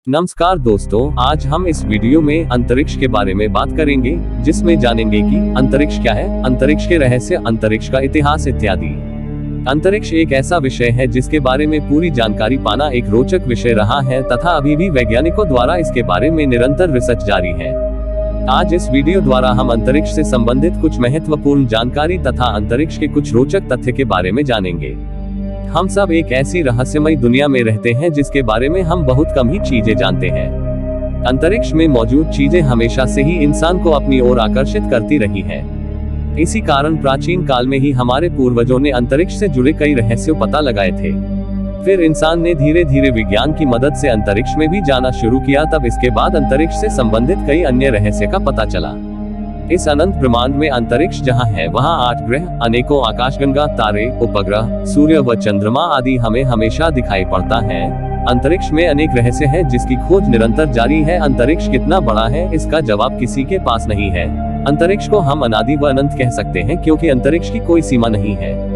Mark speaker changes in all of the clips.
Speaker 1: नमस्कार दोस्तों, आज हम इस वीडियो में अंतरिक्ष के बारे में बात करेंगे, जिसमें जानेंगे कि अंतरिक्ष क्या है, अंतरिक्ष के रहस्य, अंतरिक्ष का इतिहास इत्यादि। अंतरिक्ष एक ऐसा विषय है जिसके बारे में पूरी जानकारी पाना एक रोचक विषय रहा है तथा अभी भी वैज्ञानिकों द्वारा इसके बारे में निरंतर रिसर्च जारी है। आज इस वीडियो द्वारा हम अंतरिक्ष से संबंधित कुछ महत्वपूर्ण जानकारी तथा अंतरिक्ष के कुछ रोचक तथ्य के बारे में जानेंगे। हम सब एक ऐसी रहस्यमय दुनिया में रहते हैं जिसके बारे में हम बहुत कम ही चीजें जानते हैं। अंतरिक्ष में मौजूद चीजें हमेशा से ही इंसान को अपनी ओर आकर्षित करती रही हैं। इसी कारण प्राचीन काल में ही हमारे पूर्वजों ने अंतरिक्ष से जुड़े कई रहस्यों पता लगाए थे। फिर इंसान ने धीरे धीरे विज्ञान की मदद से अंतरिक्ष में भी जाना शुरू किया, तब इसके बाद अंतरिक्ष से संबंधित कई अन्य रहस्य का पता चला। इस अनंत ब्रह्मांड में अंतरिक्ष जहां है वहां 8 ग्रह, अनेकों आकाशगंगा, तारे, उपग्रह, सूर्य व चंद्रमा आदि हमें हमेशा दिखाई पड़ता है। अंतरिक्ष में अनेक रहस्य हैं जिसकी खोज निरंतर जारी है। अंतरिक्ष कितना बड़ा है, इसका जवाब किसी के पास नहीं है। अंतरिक्ष को हम अनादि व अनंत कह सकते हैं क्योंकि अंतरिक्ष की कोई सीमा नहीं है।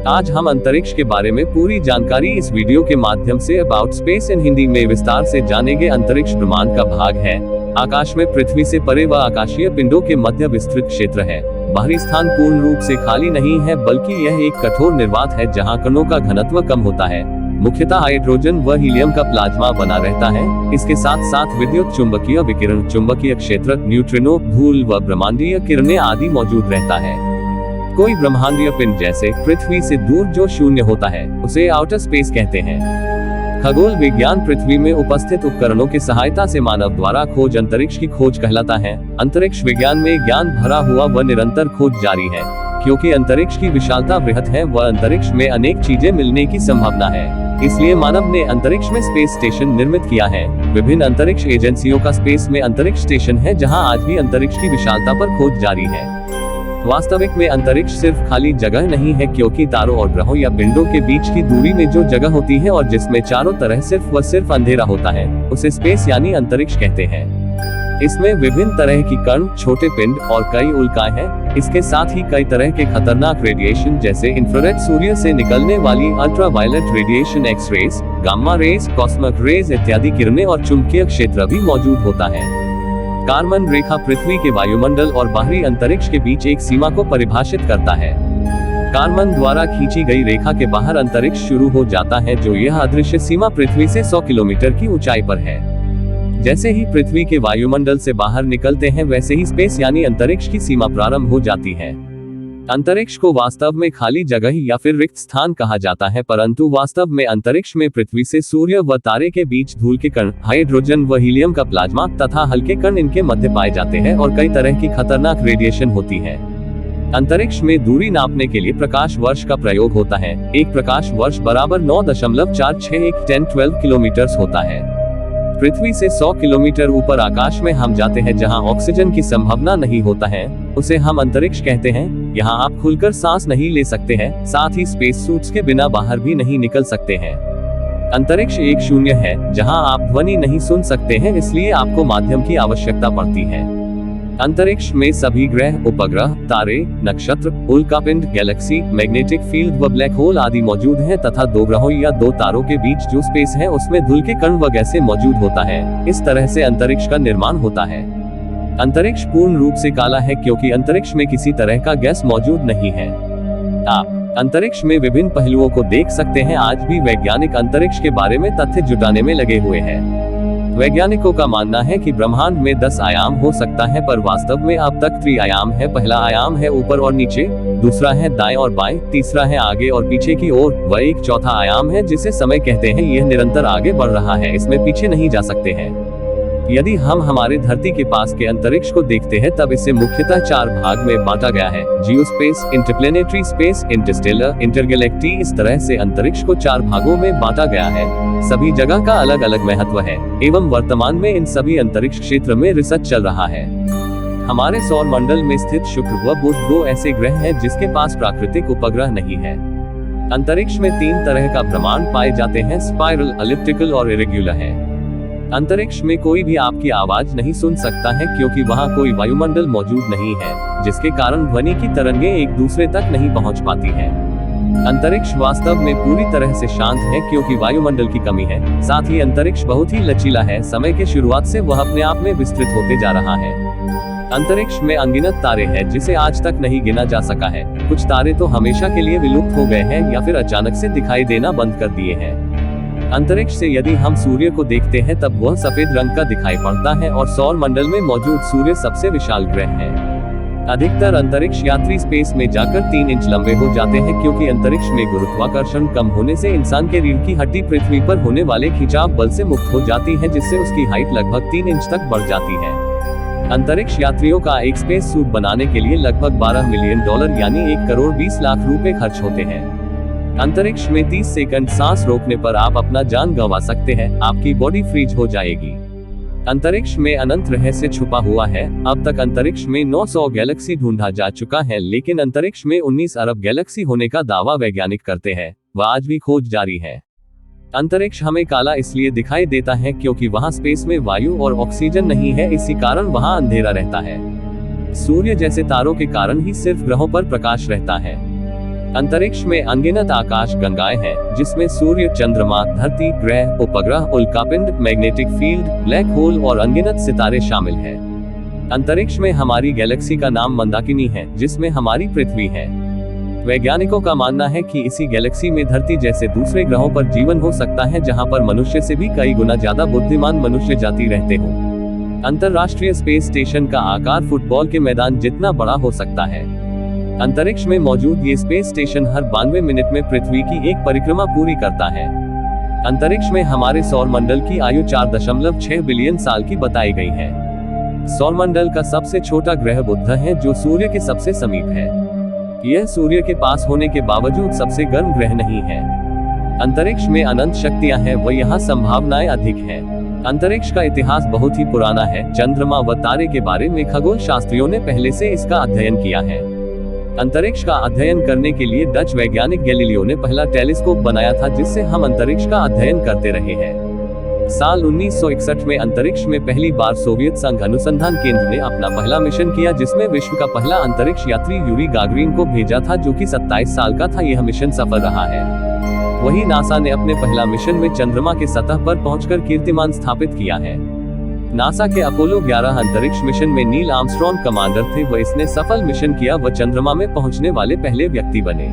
Speaker 1: आज हम अंतरिक्ष के बारे में पूरी जानकारी इस वीडियो के माध्यम say about space in Hindi में विस्तार से जानेंगे। अंतरिक्ष ब्रह्मांड का भाग है। आकाश में पृथ्वी से परे व आकाशीय पिंडों के मध्य विस्तृत क्षेत्र है। बाहरी स्थान पूर्ण रूप से खाली नहीं है, बल्कि यह एक कठोर निर्वात है जहां कणों का घनत्व कम होता है। मुख्यतः हाइड्रोजन व हीलियम का प्लाज्मा बना रहता है। इसके साथ साथ विद्युत चुंबकीय विकिरण, चुंबकीय क्षेत्र, न्यूट्रिनो, धूल व ब्रह्मांडीय किरणें आदि मौजूद रहता है। कोई ब्रह्मांडीय पिंड जैसे पृथ्वी से दूर जो शून्य होता है उसे आउटर स्पेस कहते हैं। खगोल विज्ञान पृथ्वी में उपस्थित उपकरणों की सहायता से मानव द्वारा खोज अंतरिक्ष की खोज कहलाता है। अंतरिक्ष विज्ञान में ज्ञान भरा हुआ व निरंतर खोज जारी है, क्योंकि अंतरिक्ष की विशालता वृहत है व अंतरिक्ष में अनेक चीजें मिलने की संभावना है। इसलिए मानव ने अंतरिक्ष में स्पेस स्टेशन निर्मित किया है। विभिन्न अंतरिक्ष एजेंसियों का स्पेस में अंतरिक्ष स्टेशन है, जहाँ आज भी अंतरिक्ष की विशालता पर खोज जारी है। वास्तविक में अंतरिक्ष सिर्फ खाली जगह नहीं है, क्योंकि तारों और ग्रहों या पिंडों के बीच की दूरी में जो जगह होती है और जिसमें चारों तरफ सिर्फ व सिर्फ अंधेरा होता है उसे स्पेस यानी अंतरिक्ष कहते हैं। इसमें विभिन्न तरह की कण, छोटे पिंड और कई उल्काएं हैं। इसके साथ ही कई तरह के खतरनाक रेडिएशन जैसे इंफ्रारेड, सूर्य से निकलने वाली ultraviolet radiation, X rays, gamma rays, cosmic rays इत्यादि किरणें और चुंबकीय क्षेत्र भी मौजूद होता है। कारमन रेखा पृथ्वी के वायुमंडल और बाहरी अंतरिक्ष के बीच एक सीमा को परिभाषित करता है। कारमन द्वारा खींची गई रेखा के बाहर अंतरिक्ष शुरू हो जाता है, जो यह अदृश्य सीमा पृथ्वी से 100 किलोमीटर की ऊंचाई पर है। जैसे ही पृथ्वी के वायुमंडल से बाहर निकलते हैं, वैसे ही स्पेस यानी अंतरिक्ष की सीमा प्रारंभ हो जाती है। अंतरिक्ष को वास्तव में खाली जगह या फिर रिक्त स्थान कहा जाता है, परंतु वास्तव में अंतरिक्ष में पृथ्वी से सूर्य व तारे के बीच धूल के कण, हाइड्रोजन व हीलियम का प्लाज्मा तथा हल्के कण इनके मध्य पाए जाते हैं और कई तरह की खतरनाक रेडिएशन होती है। अंतरिक्ष में दूरी नापने के लिए प्रकाश वर्ष का प्रयोग होता है। एक प्रकाश वर्ष बराबर 9.461 किलोमीटर होता है। पृथ्वी से 100 किलोमीटर ऊपर आकाश में हम जाते हैं, जहां ऑक्सीजन की संभावना नहीं होता है, उसे हम अंतरिक्ष कहते हैं। यहाँ आप खुलकर सांस नहीं ले सकते हैं, साथ ही स्पेस सूट्स के बिना बाहर भी नहीं निकल सकते हैं। अंतरिक्ष एक शून्य है, जहां आप ध्वनि नहीं सुन सकते हैं, इसलिए आपको माध्यम की आवश्यकता पड़ती है। अंतरिक्ष में सभी ग्रह, उपग्रह, तारे, नक्षत्र, उल्कापिंड, गैलेक्सी, मैग्नेटिक फील्ड व ब्लैक होल आदि मौजूद हैं तथा 2 ग्रहों या 2 तारों के बीच जो स्पेस है उसमें धूल के कण व गैसें मौजूद होता है। इस तरह से अंतरिक्ष का निर्माण होता है। अंतरिक्ष पूर्ण रूप से काला है, क्योंकि अंतरिक्ष में किसी तरह का गैस मौजूद नहीं है। आप अंतरिक्ष में विभिन्न पहलुओं को देख सकते हैं। आज भी वैज्ञानिक अंतरिक्ष के बारे में तथ्य जुटाने में लगे हुए हैं। वैज्ञानिकों का मानना है कि ब्रह्मांड में 10 आयाम हो सकता है, पर वास्तव में अब तक 3 आयाम है। पहला आयाम है ऊपर और नीचे, दूसरा है दाएं और बाएं, तीसरा है आगे और पीछे की ओर, व एक चौथा आयाम है जिसे समय कहते हैं। यह निरंतर आगे बढ़ रहा है, इसमें पीछे नहीं जा सकते हैं। यदि हम हमारे धरती के पास के अंतरिक्ष को देखते हैं, तब इसे मुख्यतः 4 भाग में बांटा गया है: जियोस्पेस, इंटरप्लेनेटरी स्पेस, इंटरस्टेलर, इंटरगैलेक्टी। इस तरह से अंतरिक्ष को 4 भागों में बांटा गया है। सभी जगह का अलग अलग महत्व है एवं वर्तमान में इन सभी अंतरिक्ष क्षेत्र में रिसर्च चल रहा है। हमारे सौर मंडल में स्थित शुक्र व बुध 2 ऐसे ग्रह हैं जिसके पास प्राकृतिक उपग्रह नहीं है। अंतरिक्ष में 3 तरह का ब्रह्मांड पाए जाते हैं: स्पाइरल, एलिप्टिकल और इरेग्युलर है। अंतरिक्ष में कोई भी आपकी आवाज नहीं सुन सकता है, क्योंकि वहां कोई वायुमंडल मौजूद नहीं है, जिसके कारण ध्वनि की तरंगें एक दूसरे तक नहीं पहुंच पाती हैं। अंतरिक्ष वास्तव में पूरी तरह से शांत है क्योंकि वायुमंडल की कमी है। साथ ही अंतरिक्ष बहुत ही लचीला है, समय के शुरुआत से वह अपने आप में विस्तृत होते जा रहा है। अंतरिक्ष में अनगिनत तारे हैं जिसे आज तक नहीं गिना जा सका है। कुछ तारे तो हमेशा के लिए विलुप्त हो गए हैं या फिर अचानक से दिखाई देना बंद कर दिए हैं। अंतरिक्ष से यदि हम सूर्य को देखते हैं तब वह सफेद रंग का दिखाई पड़ता है और सौर मंडल में मौजूद सूर्य सबसे विशाल ग्रह है। अधिकतर अंतरिक्ष यात्री स्पेस में जाकर 3 इंच लंबे हो जाते हैं क्योंकि अंतरिक्ष में गुरुत्वाकर्षण कम होने से इंसान के रीढ़ की हड्डी पृथ्वी पर होने वाले खिंचाव बल से मुक्त हो जाती है, जिससे उसकी हाइट लगभग 3 इंच तक बढ़ जाती है। अंतरिक्ष यात्रियों का एक स्पेस सूट बनाने के लिए लगभग $12 मिलियन यानी 1 करोड़ 20 लाख रुपए खर्च होते हैं। अंतरिक्ष में 30 सेकंड सांस रोकने पर आप अपना जान गंवा सकते हैं, आपकी बॉडी फ्रीज हो जाएगी। अंतरिक्ष में अनंत रहस्य छुपा हुआ है। अब तक अंतरिक्ष में 900 गैलेक्सी ढूंढा जा चुका है, लेकिन अंतरिक्ष में 19 अरब गैलेक्सी होने का दावा वैज्ञानिक करते हैं। वह आज भी खोज जारी है। अंतरिक्ष हमें काला इसलिए दिखाई देता है क्योंकि वहां स्पेस में वायु और ऑक्सीजन नहीं है, इसी कारण वहां अंधेरा रहता है। सूर्य जैसे तारों के कारण ही सिर्फ ग्रहों पर प्रकाश रहता है। अंतरिक्ष में अनगिनत आकाश गंगाएं हैं, जिसमें सूर्य, चंद्रमा, धरती, ग्रह, उपग्रह, उल्कापिंड, मैग्नेटिक फील्ड, ब्लैक होल और अनगिनत सितारे शामिल हैं। अंतरिक्ष में हमारी गैलेक्सी का नाम मंदाकिनी है, जिसमें हमारी पृथ्वी है। वैज्ञानिकों का मानना है कि इसी गैलेक्सी में धरती जैसे दूसरे ग्रहों पर जीवन हो सकता है, जहां पर मनुष्य से भी कई गुना ज्यादा बुद्धिमान मनुष्य जाति रहते हो। अंतरराष्ट्रीय स्पेस स्टेशन का आकार फुटबॉल के मैदान जितना बड़ा हो सकता है। अंतरिक्ष में मौजूद ये स्पेस स्टेशन हर 92 मिनट में पृथ्वी की एक परिक्रमा पूरी करता है। अंतरिक्ष में हमारे सौर मंडल की आयु 4.6 बिलियन साल की बताई गई है। सौर मंडल का सबसे छोटा ग्रह बुध है, जो सूर्य के सबसे समीप है। यह सूर्य के पास होने के बावजूद सबसे गर्म ग्रह नहीं है। अंतरिक्ष में अनंत शक्तियां हैं, व यहाँ संभावनाएं अधिक हैं। अंतरिक्ष का इतिहास बहुत ही पुराना है। चंद्रमा व तारे के बारे में खगोल शास्त्रियों ने पहले से इसका अध्ययन किया है। अंतरिक्ष का अध्ययन करने के लिए डच वैज्ञानिक गैलीलियो ने पहला टेलीस्कोप बनाया था, जिससे हम अंतरिक्ष का अध्ययन करते रहे हैं। साल 1961 में अंतरिक्ष में पहली बार सोवियत संघ अनुसंधान केंद्र ने अपना पहला मिशन किया, जिसमें विश्व का पहला अंतरिक्ष यात्री यूरी गागरिन को भेजा था, जो कि 27 साल का था। यह मिशन सफल रहा है। वहीं नासा ने अपने पहला मिशन में चंद्रमा के सतह पर पहुंचकर कीर्तिमान स्थापित किया है। नासा के अपोलो 11 अंतरिक्ष मिशन में नील आर्मस्ट्रॉन्ग कमांडर थे, वह इसने सफल मिशन किया व चंद्रमा में पहुंचने वाले पहले व्यक्ति बने।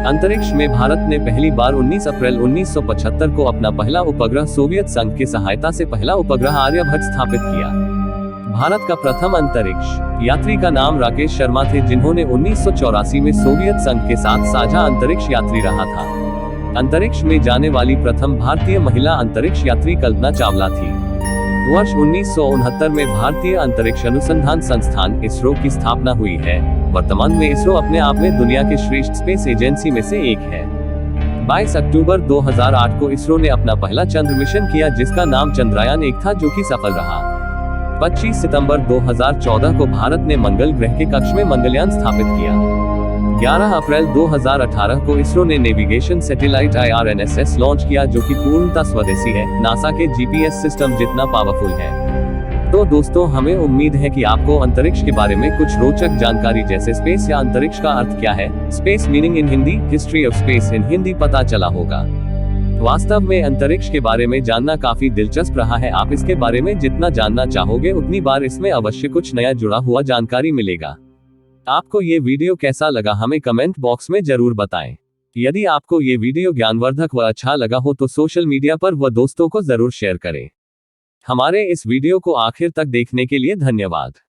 Speaker 1: अंतरिक्ष में भारत ने पहली बार 19 अप्रैल 1975 को अपना पहला उपग्रह सोवियत संघ की सहायता से पहला उपग्रह आर्यभट्ट स्थापित किया। भारत का प्रथम अंतरिक्ष यात्री का नाम राकेश शर्मा थे, जिन्होंने 1984 में सोवियत संघ के साथ साझा अंतरिक्ष यात्री रहा था। अंतरिक्ष में जाने वाली प्रथम भारतीय महिला अंतरिक्ष यात्री कल्पना चावला थी। वर्ष 1969 में भारतीय अंतरिक्ष अनुसंधान संस्थान इसरो की स्थापना हुई है। वर्तमान में इसरो अपने आप में दुनिया के श्रेष्ठ स्पेस एजेंसी में से एक है। 22 अक्टूबर 2008 को इसरो ने अपना पहला चंद्र मिशन किया, जिसका नाम चंद्रयान 1 था, जो कि सफल रहा। 25 सितंबर 2014 को भारत ने मंगल ग्रह के कक्ष में मंगलयान स्थापित किया। 11 अप्रैल 2018 को इसरो ने नेविगेशन सैटेलाइट IRNSS लॉन्च किया, जो कि पूर्णतः स्वदेशी है, नासा के GPS सिस्टम जितना पावरफुल है। तो दोस्तों, हमें उम्मीद है कि आपको अंतरिक्ष के बारे में कुछ रोचक जानकारी, जैसे स्पेस या अंतरिक्ष का अर्थ क्या है, space meaning in Hindi, history of space in Hindi पता चला होगा। वास्तव में अंतरिक्ष के बारे में जानना काफी दिलचस्प रहा है। आप इसके बारे में जितना जानना चाहोगे, उतनी बार इसमें अवश्य कुछ नया जुड़ा हुआ जानकारी मिलेगा। आपको ये वीडियो कैसा लगा, हमें कमेंट बॉक्स में जरूर बताएं। यदि आपको ये वीडियो ज्ञानवर्धक व अच्छा लगा हो तो सोशल मीडिया पर व दोस्तों को जरूर शेयर करें। हमारे इस वीडियो को आखिर तक देखने के लिए धन्यवाद।